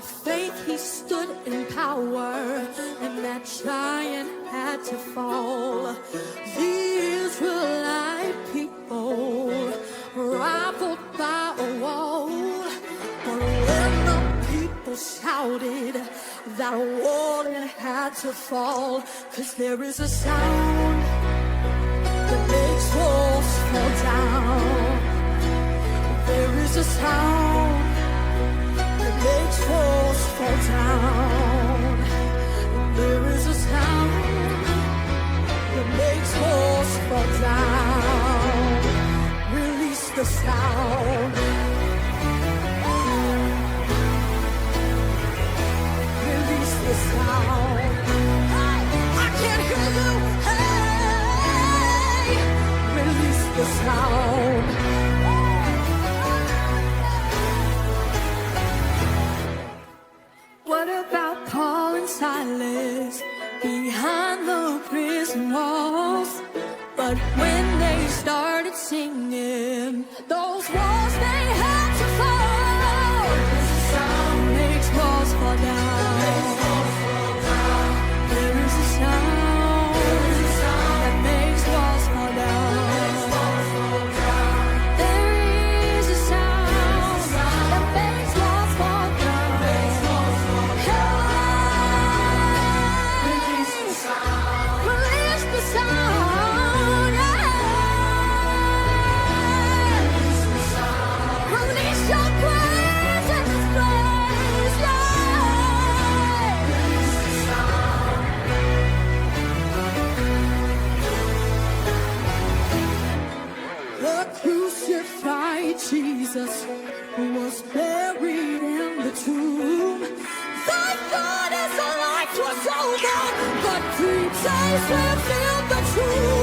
faith he stood in power, and that giant had to fall. The Israelite people rivaled by a wall, but when the people shouted, that wall it had to fall. 'Cause there is a sound that makes walls fall down. There is a sound that makes walls fall down. There is a sound that makes walls fall down. Release the sound. Release the sound. Hey, I can't hear you. Hey, release the sound. What about Paul and Silas behind the prison walls? But when they started singing, those walls they had to fall. Sound makes walls fall down. There is a sound that makes walls fall down. There is a sound that makes walls fall down. Release the sound, yeah. Release your praise in this place, yeah. The crucified Jesus was buried in the tomb. Thank God his life was over, but 3 days will fill the tomb.